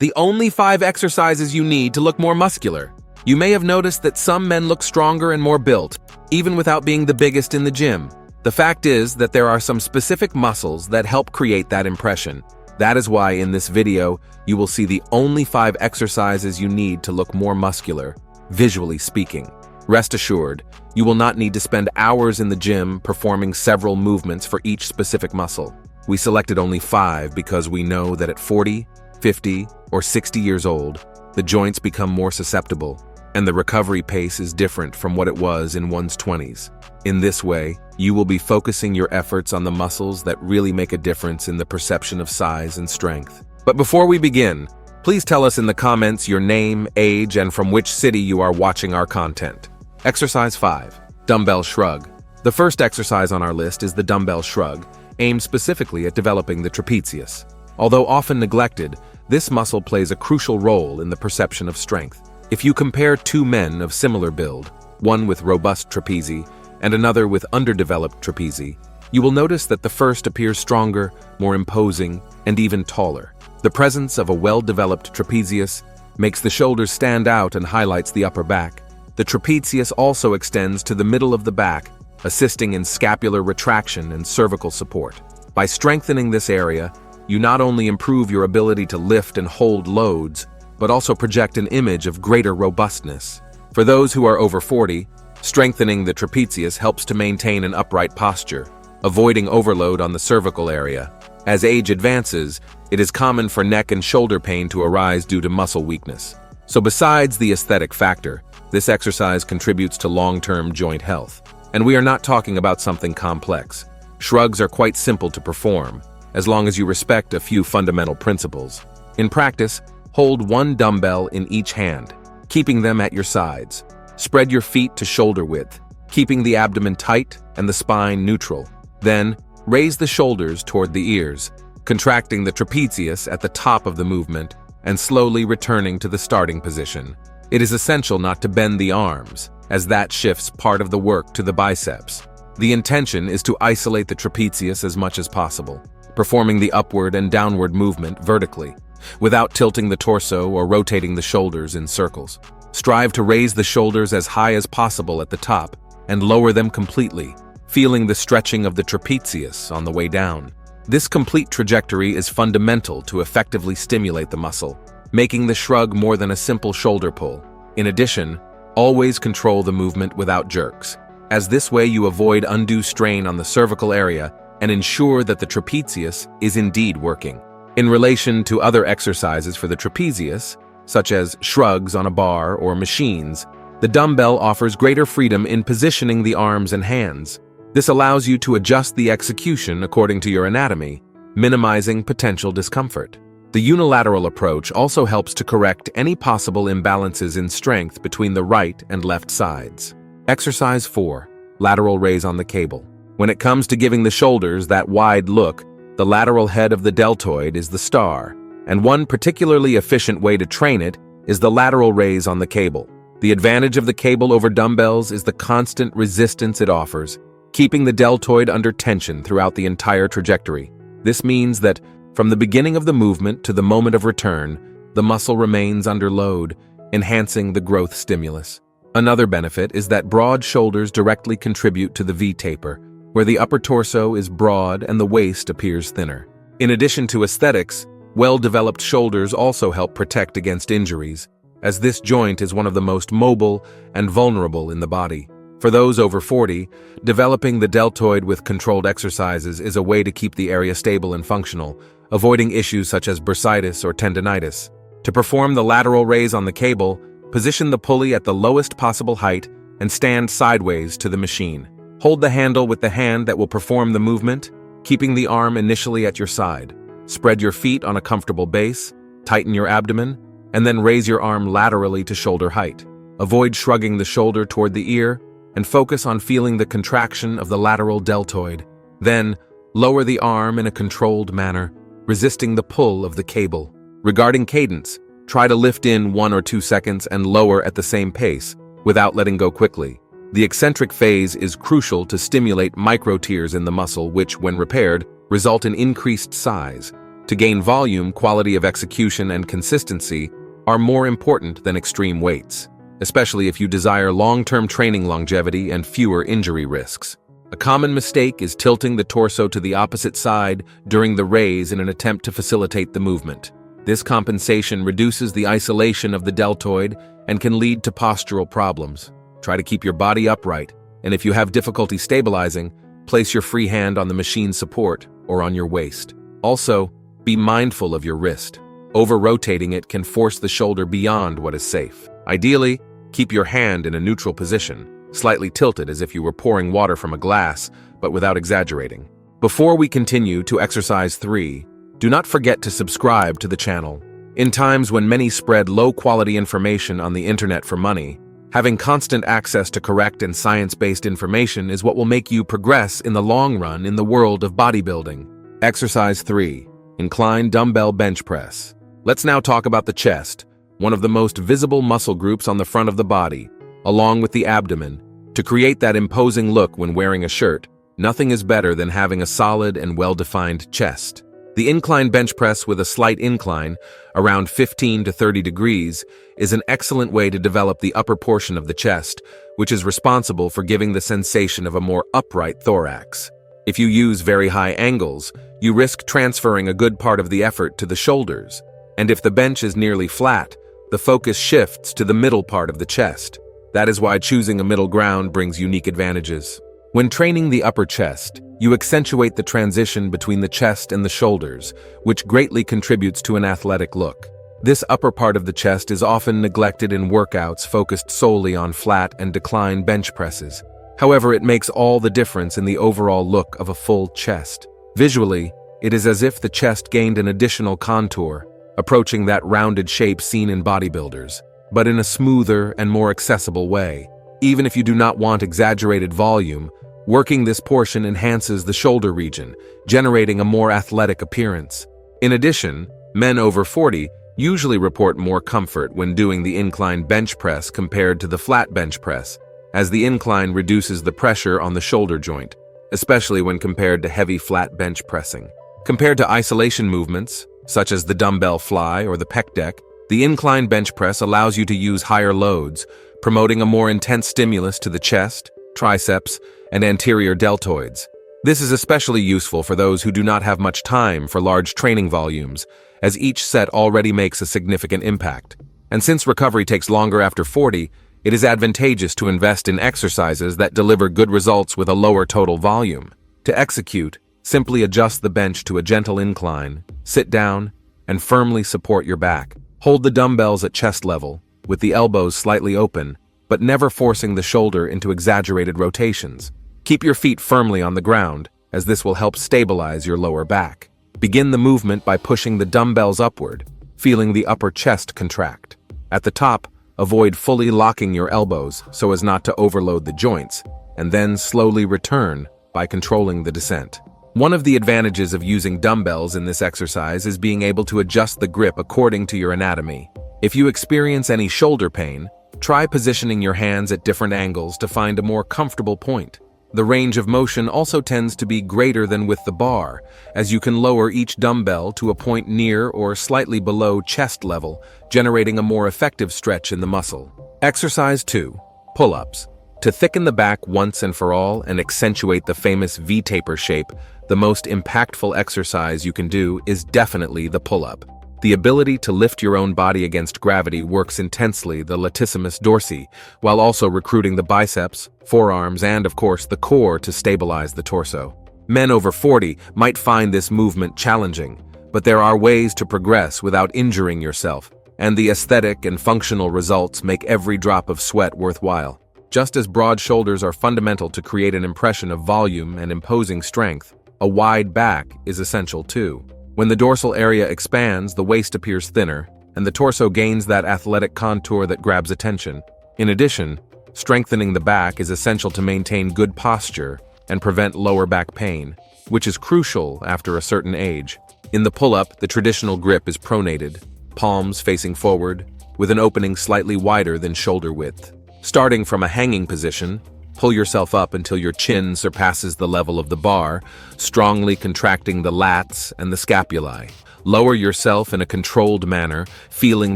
The only 5 exercises you need to look more muscular. You may have noticed that some men look stronger and more built, even without being the biggest in the gym. The fact is that there are some specific muscles that help create that impression. That is why in this video, you will see the only 5 exercises you need to look more muscular, visually speaking. Rest assured, you will not need to spend hours in the gym performing several movements for each specific muscle. We selected only 5 because we know that at 40, 50, or 60 years old, the joints become more susceptible, and the recovery pace is different from what it was in one's 20s. In this way, you will be focusing your efforts on the muscles that really make a difference in the perception of size and strength. But before we begin, please tell us in the comments your name, age, and from which city you are watching our content. Exercise 5. Dumbbell Shrug. The first exercise on our list is the dumbbell shrug, aimed specifically at developing the trapezius. Although often neglected, this muscle plays a crucial role in the perception of strength. If you compare 2 men of similar build, one with robust trapezie and another with underdeveloped trapezie, you will notice that the first appears stronger, more imposing, and even taller. The presence of a well-developed trapezius makes the shoulders stand out and highlights the upper back. The trapezius also extends to the middle of the back, assisting in scapular retraction and cervical support. By strengthening this area, you not only improve your ability to lift and hold loads, but also project an image of greater robustness. For those who are over 40, strengthening the trapezius helps to maintain an upright posture, avoiding overload on the cervical area. As age advances, it is common for neck and shoulder pain to arise due to muscle weakness. So besides the aesthetic factor, this exercise contributes to long-term joint health. And we are not talking about something complex. Shrugs are quite simple to perform, as long as you respect a few fundamental principles. In practice, hold 1 dumbbell in each hand, keeping them at your sides. Spread your feet to shoulder width, keeping the abdomen tight and the spine neutral. Then, raise the shoulders toward the ears, contracting the trapezius at the top of the movement and slowly returning to the starting position. It is essential not to bend the arms, as that shifts part of the work to the biceps. The intention is to isolate the trapezius as much as possible, performing the upward and downward movement vertically, without tilting the torso or rotating the shoulders in circles. Strive to raise the shoulders as high as possible at the top and lower them completely, feeling the stretching of the trapezius on the way down. This complete trajectory is fundamental to effectively stimulate the muscle, making the shrug more than a simple shoulder pull. In addition, always control the movement without jerks, as this way you avoid undue strain on the cervical area and ensure that the trapezius is indeed working. In relation to other exercises for the trapezius, such as shrugs on a bar or machines, the dumbbell offers greater freedom in positioning the arms and hands. This allows you to adjust the execution according to your anatomy, minimizing potential discomfort. The unilateral approach also helps to correct any possible imbalances in strength between the right and left sides. Exercise 4. Lateral raise on the cable. When it comes to giving the shoulders that wide look, the lateral head of the deltoid is the star, and one particularly efficient way to train it is the lateral raise on the cable. The advantage of the cable over dumbbells is the constant resistance it offers, keeping the deltoid under tension throughout the entire trajectory. This means that from the beginning of the movement to the moment of return, the muscle remains under load, enhancing the growth stimulus. Another benefit is that broad shoulders directly contribute to the V-taper, where the upper torso is broad and the waist appears thinner. In addition to aesthetics, well-developed shoulders also help protect against injuries, as this joint is one of the most mobile and vulnerable in the body. For those over 40, developing the deltoid with controlled exercises is a way to keep the area stable and functional, avoiding issues such as bursitis or tendinitis. To perform the lateral raise on the cable, position the pulley at the lowest possible height and stand sideways to the machine. Hold the handle with the hand that will perform the movement, keeping the arm initially at your side. Spread your feet on a comfortable base, tighten your abdomen, and then raise your arm laterally to shoulder height. Avoid shrugging the shoulder toward the ear, and focus on feeling the contraction of the lateral deltoid. Then, lower the arm in a controlled manner, resisting the pull of the cable. Regarding cadence, try to lift in 1 or 2 seconds and lower at the same pace, without letting go quickly. The eccentric phase is crucial to stimulate micro tears in the muscle which, when repaired, result in increased size. To gain volume, quality of execution and consistency are more important than extreme weights, especially if you desire long-term training longevity and fewer injury risks. A common mistake is tilting the torso to the opposite side during the raise in an attempt to facilitate the movement. This compensation reduces the isolation of the deltoid and can lead to postural problems. Try to keep your body upright, and if you have difficulty stabilizing, place your free hand on the machine support or on your waist. Also, be mindful of your wrist. Over-rotating it can force the shoulder beyond what is safe. Ideally, keep your hand in a neutral position, slightly tilted as if you were pouring water from a glass, but without exaggerating. Before we continue to exercise 3, do not forget to subscribe to the channel. In times when many spread low-quality information on the internet for money, having constant access to correct and science-based information is what will make you progress in the long run in the world of bodybuilding. Exercise 3. Incline dumbbell bench press. Let's now talk about the chest, one of the most visible muscle groups on the front of the body, along with the abdomen. To create that imposing look when wearing a shirt, nothing is better than having a solid and well-defined chest. The incline bench press with a slight incline, around 15 to 30 degrees, is an excellent way to develop the upper portion of the chest, which is responsible for giving the sensation of a more upright thorax. If you use very high angles, you risk transferring a good part of the effort to the shoulders, and if the bench is nearly flat, the focus shifts to the middle part of the chest. That is why choosing a middle ground brings unique advantages. When training the upper chest, you accentuate the transition between the chest and the shoulders, which greatly contributes to an athletic look. This upper part of the chest is often neglected in workouts focused solely on flat and decline bench presses. However, it makes all the difference in the overall look of a full chest. Visually, it is as if the chest gained an additional contour, approaching that rounded shape seen in bodybuilders, but in a smoother and more accessible way. Even if you do not want exaggerated volume, working this portion enhances the shoulder region, generating a more athletic appearance. In addition, men over 40 usually report more comfort when doing the incline bench press compared to the flat bench press, as the incline reduces the pressure on the shoulder joint, especially when compared to heavy flat bench pressing. Compared to isolation movements, such as the dumbbell fly or the pec deck, the incline bench press allows you to use higher loads, promoting a more intense stimulus to the chest, triceps, and anterior deltoids. This is especially useful for those who do not have much time for large training volumes, as each set already makes a significant impact. And since recovery takes longer after 40, it is advantageous to invest in exercises that deliver good results with a lower total volume. To execute, simply adjust the bench to a gentle incline, sit down, and firmly support your back. Hold the dumbbells at chest level, with the elbows slightly open, but never forcing the shoulder into exaggerated rotations. Keep your feet firmly on the ground, as this will help stabilize your lower back. Begin the movement by pushing the dumbbells upward, feeling the upper chest contract. At the top, avoid fully locking your elbows so as not to overload the joints, and then slowly return by controlling the descent. One of the advantages of using dumbbells in this exercise is being able to adjust the grip according to your anatomy. If you experience any shoulder pain, try positioning your hands at different angles to find a more comfortable point. The range of motion also tends to be greater than with the bar, as you can lower each dumbbell to a point near or slightly below chest level, generating a more effective stretch in the muscle. Exercise 2. Pull-ups. To thicken the back once and for all and accentuate the famous V-taper shape, the most impactful exercise you can do is definitely the pull-up. The ability to lift your own body against gravity works intensely the latissimus dorsi, while also recruiting the biceps, forearms, and of course the core to stabilize the torso. Men over 40 might find this movement challenging, but there are ways to progress without injuring yourself, and the aesthetic and functional results make every drop of sweat worthwhile. Just as broad shoulders are fundamental to create an impression of volume and imposing strength, a wide back is essential too. When the dorsal area expands, the waist appears thinner, and the torso gains that athletic contour that grabs attention. In addition, strengthening the back is essential to maintain good posture and prevent lower back pain, which is crucial after a certain age. In the pull-up, the traditional grip is pronated, palms facing forward, with an opening slightly wider than shoulder width. Starting from a hanging position, Pull yourself up until your chin surpasses the level of the bar, strongly contracting the lats and the scapulae. Lower yourself in a controlled manner, feeling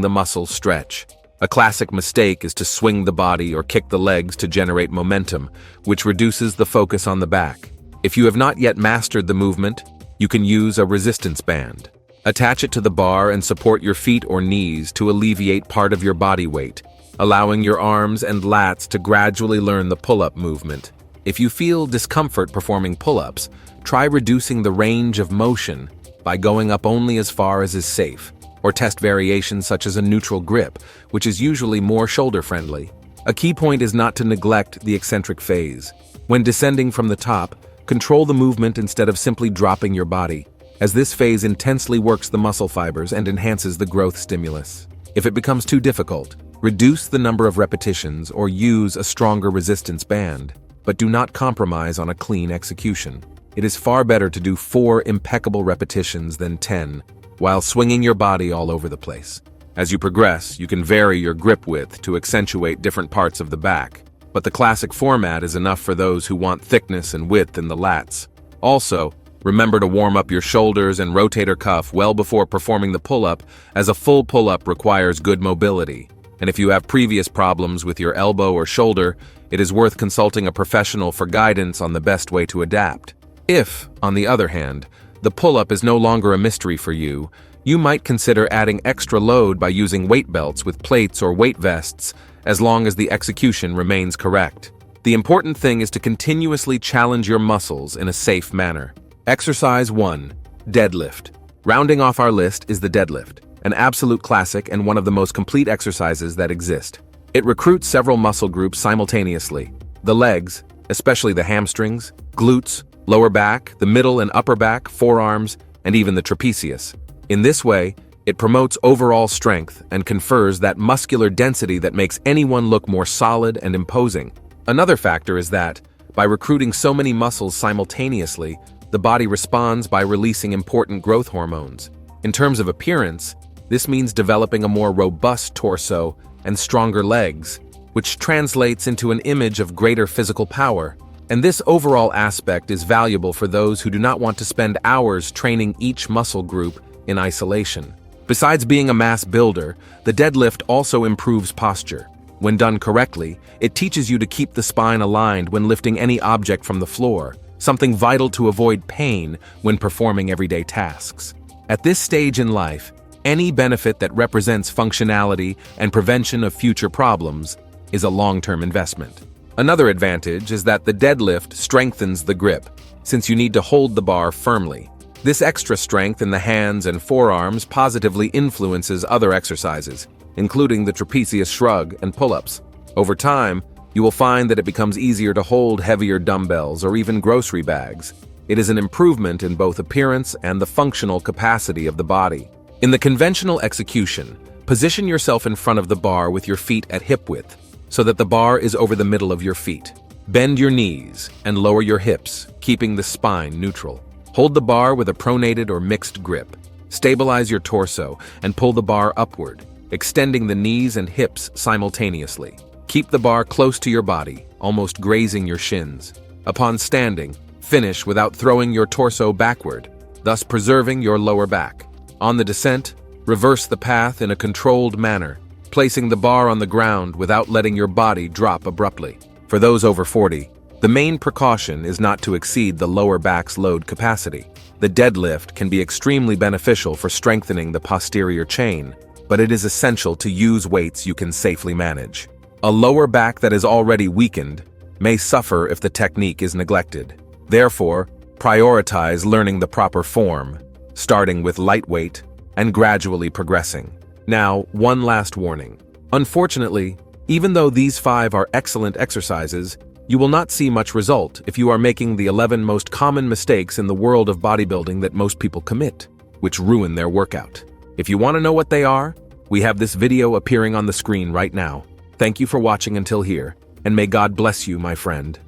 the muscles stretch. A classic mistake is to swing the body or kick the legs to generate momentum, which reduces the focus on the back. If you have not yet mastered the movement, you can use a resistance band. Attach it to the bar and support your feet or knees to alleviate part of your body weight, allowing your arms and lats to gradually learn the pull-up movement. If you feel discomfort performing pull-ups, try reducing the range of motion by going up only as far as is safe, or test variations such as a neutral grip, which is usually more shoulder-friendly. A key point is not to neglect the eccentric phase. When descending from the top, control the movement instead of simply dropping your body, as this phase intensely works the muscle fibers and enhances the growth stimulus. If it becomes too difficult, reduce the number of repetitions or use a stronger resistance band, but do not compromise on a clean execution. It is far better to do 4 impeccable repetitions than 10, while swinging your body all over the place. As you progress, you can vary your grip width to accentuate different parts of the back, but the classic format is enough for those who want thickness and width in the lats. Also, remember to warm up your shoulders and rotator cuff well before performing the pull-up, as a full pull-up requires good mobility. And if you have previous problems with your elbow or shoulder, it is worth consulting a professional for guidance on the best way to adapt. If, on the other hand, the pull-up is no longer a mystery for you, you might consider adding extra load by using weight belts with plates or weight vests, as long as the execution remains correct. The important thing is to continuously challenge your muscles in a safe manner. Exercise 1. Deadlift. Rounding off our list is the deadlift, an absolute classic and one of the most complete exercises that exist. It recruits several muscle groups simultaneously: the legs, especially the hamstrings, glutes, lower back, the middle and upper back, forearms, and even the trapezius. In this way, it promotes overall strength and confers that muscular density that makes anyone look more solid and imposing. Another factor is that, by recruiting so many muscles simultaneously, the body responds by releasing important growth hormones. In terms of appearance, this means developing a more robust torso and stronger legs, which translates into an image of greater physical power. And this overall aspect is valuable for those who do not want to spend hours training each muscle group in isolation. Besides being a mass builder, the deadlift also improves posture. When done correctly, it teaches you to keep the spine aligned when lifting any object from the floor, something vital to avoid pain when performing everyday tasks. At this stage in life, any benefit that represents functionality and prevention of future problems is a long-term investment. Another advantage is that the deadlift strengthens the grip, since you need to hold the bar firmly. This extra strength in the hands and forearms positively influences other exercises, including the trapezius shrug and pull-ups. Over time, you will find that it becomes easier to hold heavier dumbbells or even grocery bags. It is an improvement in both appearance and the functional capacity of the body. In the conventional execution, position yourself in front of the bar with your feet at hip width, so that the bar is over the middle of your feet. Bend your knees and lower your hips, keeping the spine neutral. Hold the bar with a pronated or mixed grip. Stabilize your torso and pull the bar upward, extending the knees and hips simultaneously. Keep the bar close to your body, almost grazing your shins. Upon standing, finish without throwing your torso backward, thus preserving your lower back. On the descent, reverse the path in a controlled manner, placing the bar on the ground without letting your body drop abruptly. For those over 40, the main precaution is not to exceed the lower back's load capacity. The deadlift can be extremely beneficial for strengthening the posterior chain, but it is essential to use weights you can safely manage. A lower back that is already weakened may suffer if the technique is neglected. Therefore, prioritize learning the proper form, starting with lightweight and gradually progressing. Now, one last warning. Unfortunately, even though these 5 are excellent exercises, you will not see much result if you are making the 11 most common mistakes in the world of bodybuilding that most people commit, which ruin their workout. If you want to know what they are, we have this video appearing on the screen right now. Thank you for watching until here, and may God bless you, my friend.